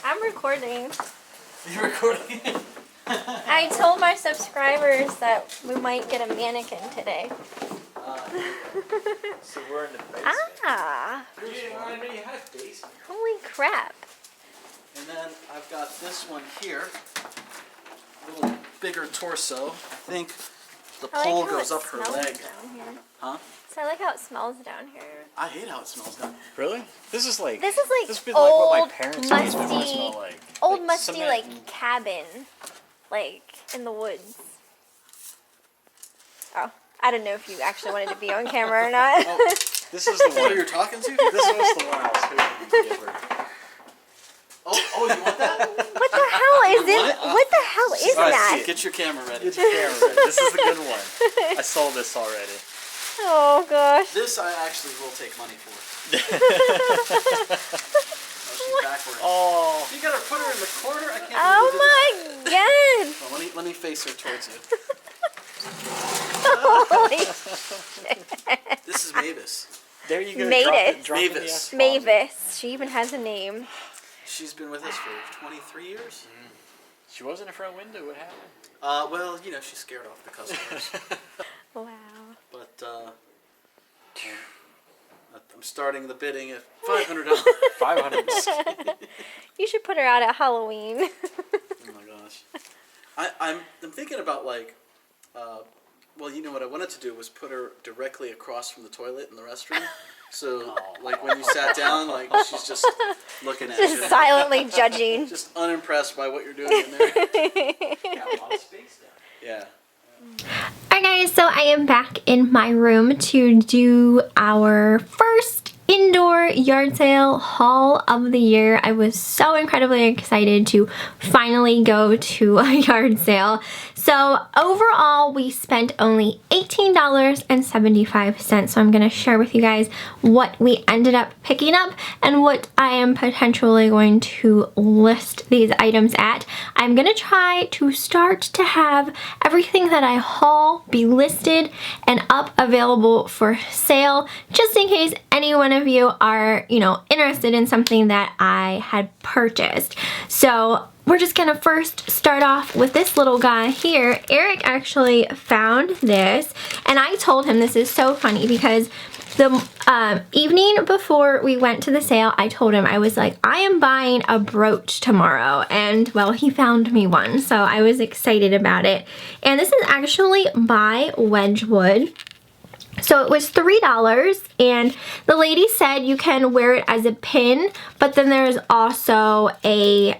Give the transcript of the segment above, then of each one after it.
I'm recording. You're recording? I told my subscribers that we might get a mannequin today. So we're in the basement. Ah. You already had a basement. Holy crap. And then I've got this one here. A little bigger torso. I think the pole goes up her leg. Down here. Huh? So I like how it smells down here. I hate how it smells down here. Really? This is like old, what my parents always made me smell like. Old like musty cement. like cabin, like in the woods. Oh, I don't know if you actually wanted to be on camera or not. Oh, this is the Who one you're talking to? This was the one I was hoping to give her. Oh, you want that? What the hell is it? What the hell is All right, that? get your camera ready. Get your camera ready. This is the good one. I saw this already. Oh gosh. This I actually will take money for. Oh, she's backward. Oh. You gotta put her in the corner. I can't. Oh my god. Well, let me face her towards you. Holy shit. This is Mavis. There you go. Mavis. Drop it in the Mavis. espresso. Mavis. She even has a name. She's been with us for 23 years. She was in the front window. What happened? Well, you know, she scared off the customers. Wow. But I'm starting the bidding at $500. $500. You should put her out at Halloween. Oh my gosh. I'm thinking about like, well, you know what I wanted to do was put her directly across from the toilet in the restroom. So, like when you sat down, like she's just looking at Just you. silently judging. Just unimpressed by what you're doing in there. Got a lot of space down. Yeah. Alright guys, so I am back in my room to do our first indoor yard sale haul of the year. I was so incredibly excited to finally go to a yard sale. So overall we spent only $18.75. So I'm going to share with you guys what we ended up picking up and what I am potentially going to list these items at. I'm going to try to start to have everything that I haul be listed and up available for sale, just in case any one of you are, you know, interested in something that I had purchased. So we're just gonna first start off with this little guy here. Eric actually found this, and I told him, this is so funny because the evening before we went to the sale, I told him, I was like, I am buying a brooch tomorrow. And well, he found me one, so I was excited about it. And this is actually by Wedgewood. So it was $3, and the lady said you can wear it as a pin, but then there's also a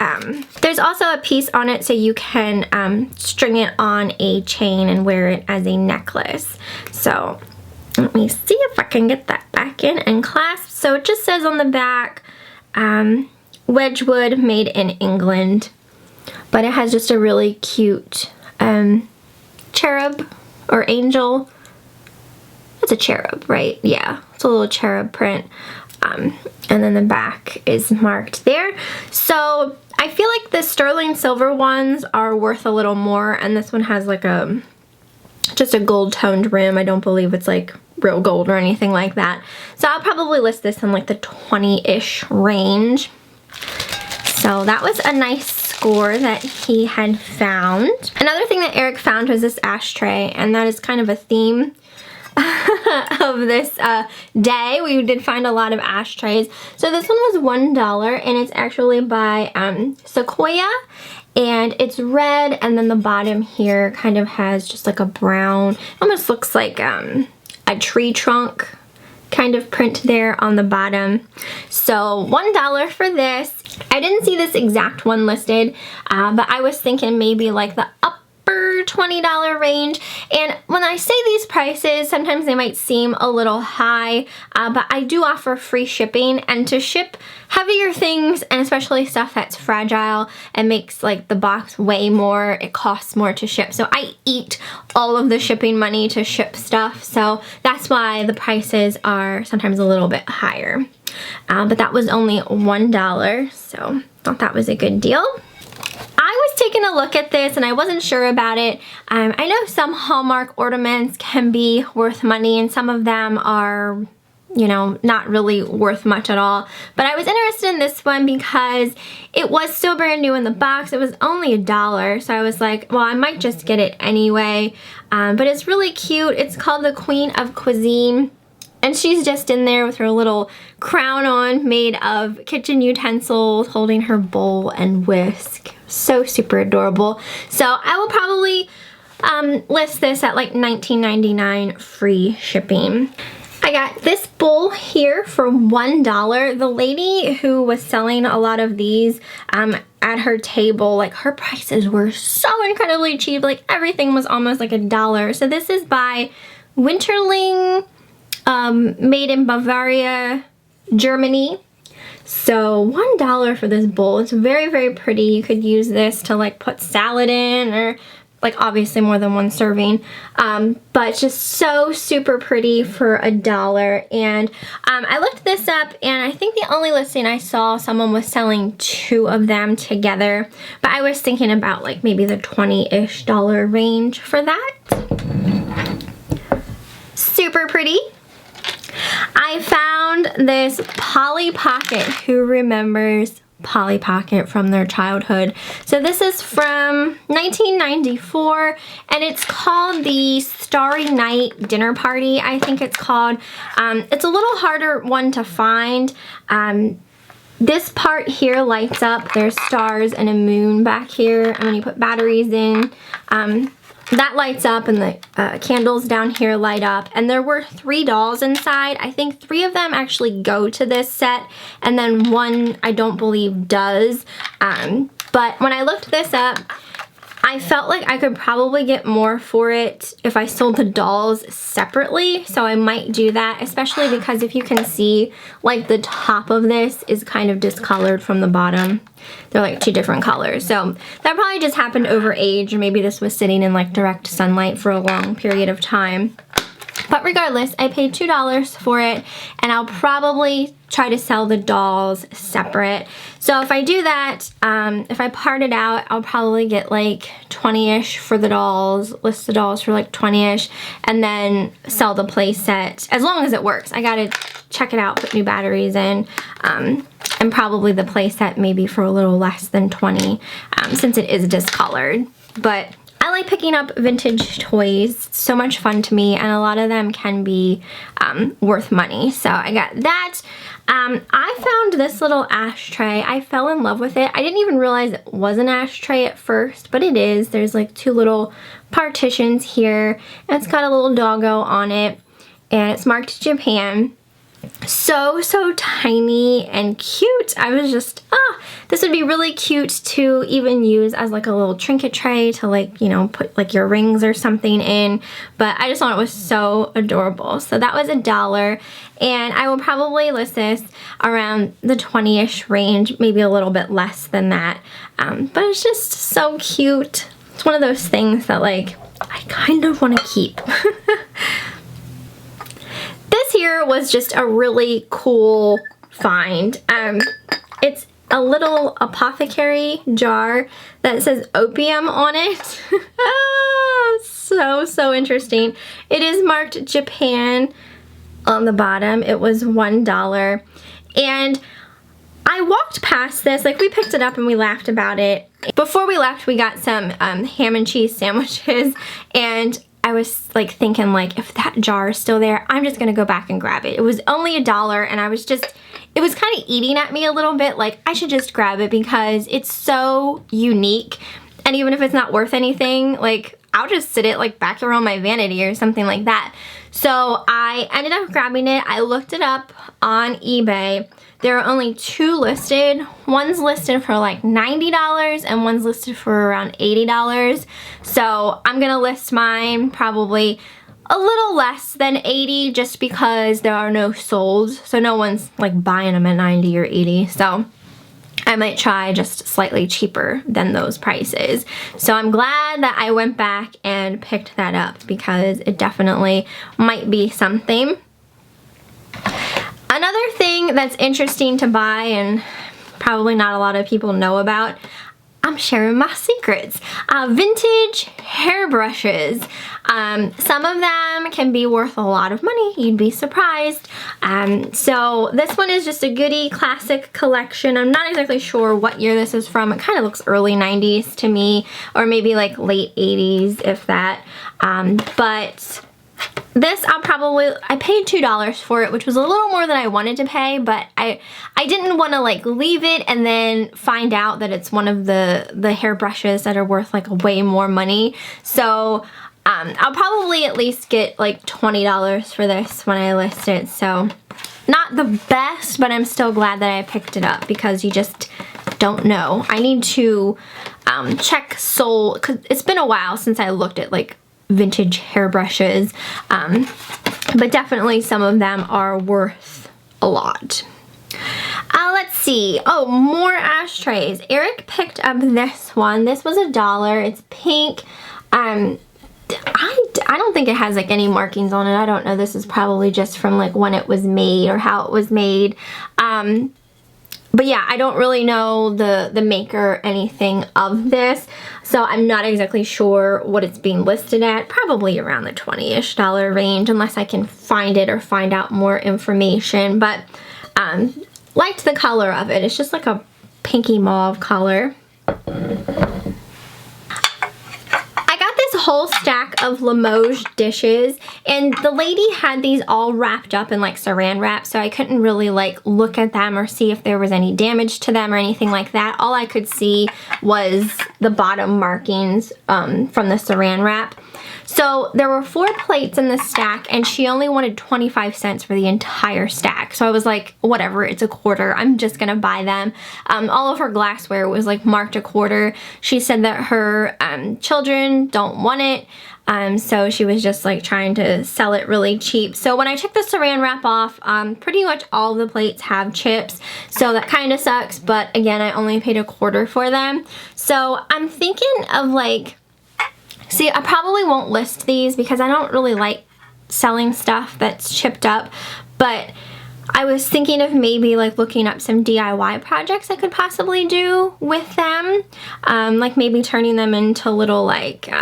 piece on it so you can string it on a chain and wear it as a necklace. So let me see if I can get that back in and clasp. So it just says on the back, Wedgewood, made in England, but it has just a really cute cherub or angel. It's a cherub, right? Yeah, it's a little cherub print. And then the back is marked there. So I feel like the sterling silver ones are worth a little more, and this one has like just a gold toned rim. I don't believe it's like real gold or anything like that. So I'll probably list this in like the 20-ish range. So that was a nice score that he had found. Another thing that Eric found was this ashtray, and that is kind of a theme of this day. We did find a lot of ashtrays. So this one was $1, and it's actually by Sequoia, and it's red, and then the bottom here kind of has just like a brown, almost looks like a tree trunk kind of print there on the bottom. So $1 for this. I didn't see this exact one listed, but I was thinking maybe like the upper $20 range. And when I say these prices, sometimes they might seem a little high, but I do offer free shipping, and to ship heavier things, and especially stuff that's fragile and makes like the box weigh more, it costs more to ship. So I eat all of the shipping money to ship stuff, so that's why the prices are sometimes a little bit higher. But that was only $1, so thought that was a good deal. I was taking a look at this and I wasn't sure about it. I know some Hallmark ornaments can be worth money, and some of them are you know, not really worth much at all. But I was interested in this one because it was still brand new in the box. It was only $1, so I was like, well, I might just get it anyway. But it's really cute. It's called the Queen of Cuisine. And she's just in there with her little crown on, made of kitchen utensils, holding her bowl and whisk. So super adorable. So I will probably list this at like $19.99 free shipping. I got this bowl here for $1. The lady who was selling a lot of these at her table, like her prices were so incredibly cheap. Like everything was almost like $1. So this is by Winterling, made in Bavaria, Germany. So $1 for this bowl. It's very, very pretty. You could use this to like put salad in, or like obviously more than one serving, but just so super pretty for $1. And I looked this up, and I think the only listing I saw, someone was selling 2 of them together, but I was thinking about like maybe the $20-ish range for that. Super pretty. I found this Polly Pocket. Who remembers Polly Pocket from their childhood? So this is from 1994, and it's called the Starry Night Dinner Party, I think it's called. It's a little harder one to find. This part here lights up. There's stars and a moon back here, and when you put batteries in, that lights up, and the candles down here light up. And there were 3 dolls inside. I think 3 of them actually go to this set, and then 1 I don't believe does. But when I looked this up, I felt like I could probably get more for it if I sold the dolls separately, so I might do that, especially because if you can see, like the top of this is kind of discolored from the bottom. They're like 2 different colors, so that probably just happened over age, or maybe this was sitting in like direct sunlight for a long period of time. But regardless, I paid $2 for it, and I'll probably try to sell the dolls separate. So if I do that, if I part it out, I'll probably get like 20-ish for the dolls, list the dolls for like 20-ish, and then sell the play set, as long as it works. I gotta check it out, put new batteries in, and probably the play set maybe for a little less than 20, since it is discolored. But I like picking up vintage toys. It's so much fun to me, and a lot of them can be worth money. So I got that. I found this little ashtray. I fell in love with it. I didn't even realize it was an ashtray at first, but it is. There's like 2 little partitions here, and it's got a little doggo on it, and it's marked Japan. So tiny and cute. I was just, this would be really cute to even use as like a little trinket tray to like, you know, put like your rings or something in. But I just thought it was so adorable. So that was $1, and I will probably list this around the 20-ish range, maybe a little bit less than that. But it's just so cute. It's one of those things that like I kind of want to keep. This here was just a really cool find. It's a little apothecary jar that says opium on it. So interesting. It is marked Japan on the bottom. It was $1. And I walked past this, like we picked it up and we laughed about it. Before we left, we got some ham and cheese sandwiches, and I was like thinking, like, if that jar is still there, I'm just gonna go back and grab it. It was only $1, and I was just, it was kind of eating at me a little bit. Like, I should just grab it because it's so unique, and even if it's not worth anything, like, I'll just sit it like back around my vanity or something like that. So I ended up grabbing it. I looked it up on eBay. There are only 2 listed. One's listed for like $90 and one's listed for around $80. So I'm gonna list mine probably a little less than $80 just because there are no solds. So no one's like buying them at $90 or $80. So I might try just slightly cheaper than those prices. So I'm glad that I went back and picked that up because it definitely might be something. Another thing that's interesting to buy, and probably not a lot of people know about, I'm sharing my secrets. Vintage hairbrushes. Some of them can be worth a lot of money. You'd be surprised. So this one is just a goodie classic collection. I'm not exactly sure what year this is from. It kind of looks early 90s to me, or maybe like late 80s, if that. But this I paid $2 for it, which was a little more than I wanted to pay, but I didn't want to like leave it and then find out that it's one of the hairbrushes that are worth like way more money. So I'll probably at least get like $20 for this when I list it. So not the best, but I'm still glad that I picked it up because you just don't know. I need to check Soul, because it's been a while since I looked at like vintage hairbrushes, but definitely some of them are worth a lot. Let's see. Oh, more ashtrays. Eric picked up this one. This was $1. It's pink. I don't think it has like any markings on it. I don't know. This is probably just from like when it was made or how it was made. But yeah, I don't really know the maker or anything of this, so I'm not exactly sure what it's being listed at. Probably around the $20-ish range, unless I can find it or find out more information. But liked the color of it. It's just like a pinky mauve color. Whole stack of Limoges dishes, and the lady had these all wrapped up in like saran wrap, so I couldn't really like look at them or see if there was any damage to them or anything like that. All I could see was the bottom markings from the saran wrap. So there were 4 plates in the stack, and she only wanted 25 cents for the entire stack. So I was like, whatever, it's a quarter. I'm just gonna buy them. All of her glassware was like marked a quarter. She said that her children don't want it. So she was just like trying to sell it really cheap. So when I took the saran wrap off, pretty much all the plates have chips. So that kind of sucks. But again, I only paid a quarter for them. So I'm thinking of like, see, I probably won't list these because I don't really like selling stuff that's chipped up, but I was thinking of maybe like looking up some DIY projects I could possibly do with them, like maybe turning them into little like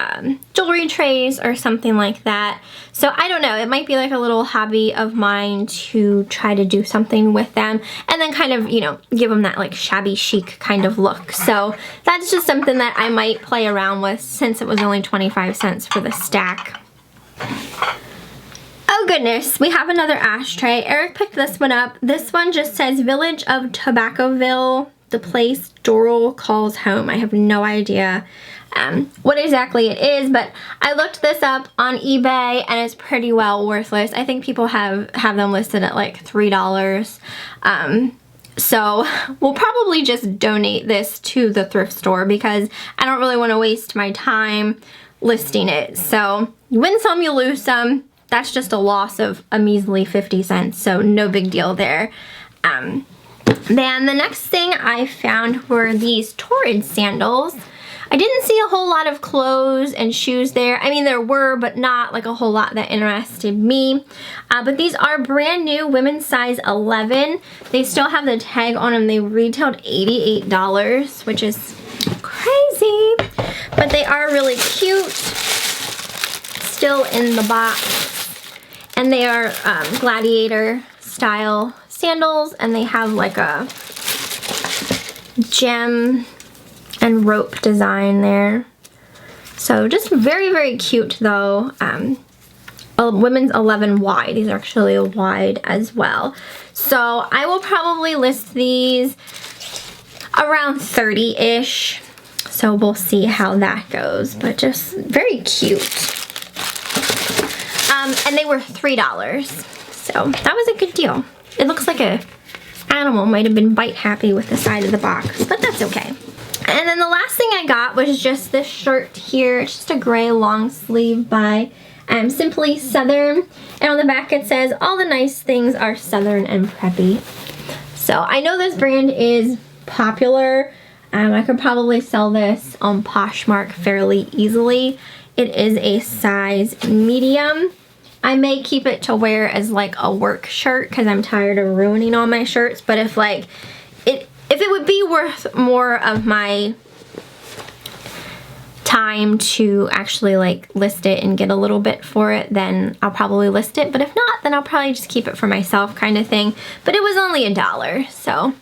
jewelry trays or something like that. So I don't know, it might be like a little hobby of mine to try to do something with them and then kind of, you know, give them that like shabby chic kind of look. So that's just something that I might play around with since it was only 25 cents for the stack. Oh goodness, we have another ashtray. Eric picked this one up. This one just says Village of Tobaccoville, the place Doral calls home. I have no idea what exactly it is, but I looked this up on eBay and it's pretty well worthless. I think people have them listed at like $3. So we'll probably just donate this to the thrift store because I don't really want to waste my time listing it. So you win some, you lose some. That's just a loss of a measly 50 cents, so no big deal there. Then the next thing I found were these Torrid sandals. I didn't see a whole lot of clothes and shoes there. I mean, there were, but not like a whole lot that interested me. But these are brand new, women's size 11. They still have the tag on them. They retailed $88, which is crazy. But they are really cute. Still in the box. And they are gladiator style sandals, and they have like a gem and rope design there. So just very, very cute though. Women's 11 wide. These are actually a wide as well. So I will probably list these around 30-ish. So we'll see how that goes, but just very cute. And they were $3, so that was a good deal. It looks like a animal might have been bite happy with the side of the box, but that's okay. And then the last thing I got was just this shirt here. It's just a gray long sleeve by Simply Southern, and on the back it says, all the nice things are Southern and preppy. So I know this brand is popular. I could probably sell this on Poshmark fairly easily. It is a size medium. I may keep it to wear as like a work shirt because I'm tired of ruining all my shirts. But if like if it would be worth more of my time to actually like list it and get a little bit for it, then I'll probably list it. But if not, then I'll probably just keep it for myself kind of thing. But it was only $1, so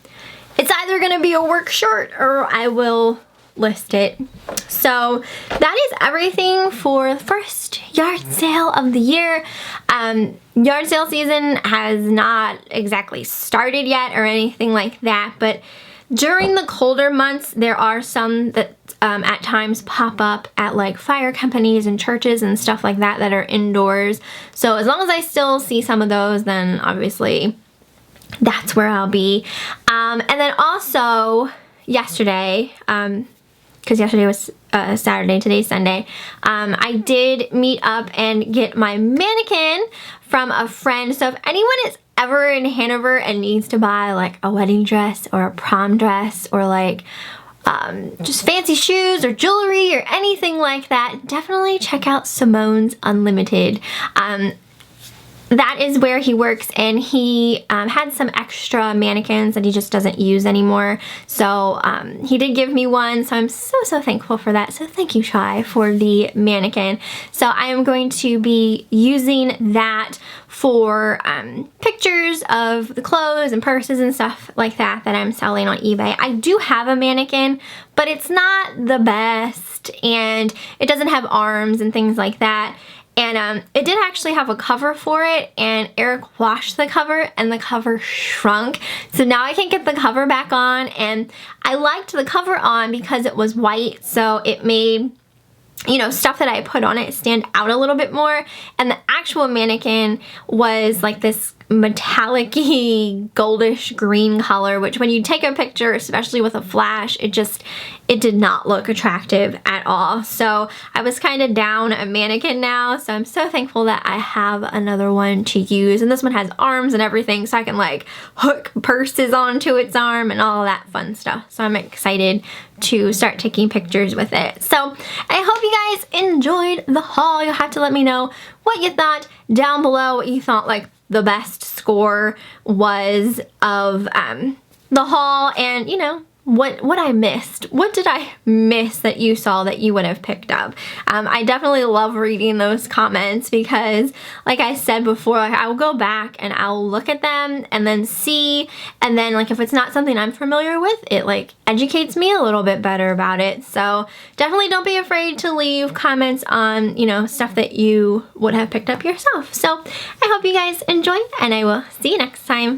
it's either gonna be a work shirt or I will list it. So that is everything for the first yard sale of the year. Yard sale season has not exactly started yet or anything like that, but during the colder months, there are some that at times pop up at like fire companies and churches and stuff like that that are indoors. So as long as I still see some of those, then obviously that's where I'll be. And then also yesterday, because yesterday was Saturday, today's Sunday, I did meet up and get my mannequin from a friend. So if anyone is ever in Hanover and needs to buy like a wedding dress or a prom dress or like just fancy shoes or jewelry or anything like that, definitely check out Simone's Unlimited. That is where he works, and he had some extra mannequins that he just doesn't use anymore. So he did give me one, so I'm so thankful for that. So thank you, Shai, for the mannequin. So I am going to be using that for pictures of the clothes and purses and stuff like that that I'm selling on eBay. I do have a mannequin, but it's not the best, and it doesn't have arms and things like that. And it did actually have a cover for it, and Eric washed the cover and the cover shrunk. So now I can't get the cover back on, and I liked the cover on because it was white, so it made, you know, stuff that I put on it stand out a little bit more. And the actual mannequin was like this metallic-y goldish green color, which when you take a picture, especially with a flash, it did not look attractive at all. So I was kind of down a mannequin now, so I'm so thankful that I have another one to use. And this one has arms and everything, so I can like hook purses onto its arm and all that fun stuff. So I'm excited to start taking pictures with it. So I hope you guys enjoyed the haul. You'll have to let me know what you thought down below, what you thought like the best score was of the haul, and you know, what I missed. What did I miss that you saw that you would have picked up? I definitely love reading those comments because, like I said before, like, I will go back and I'll look at them and then see, and then like if it's not something I'm familiar with, it like educates me a little bit better about it. So definitely don't be afraid to leave comments on, you know, stuff that you would have picked up yourself. So I hope you guys enjoy, and I will see you next time.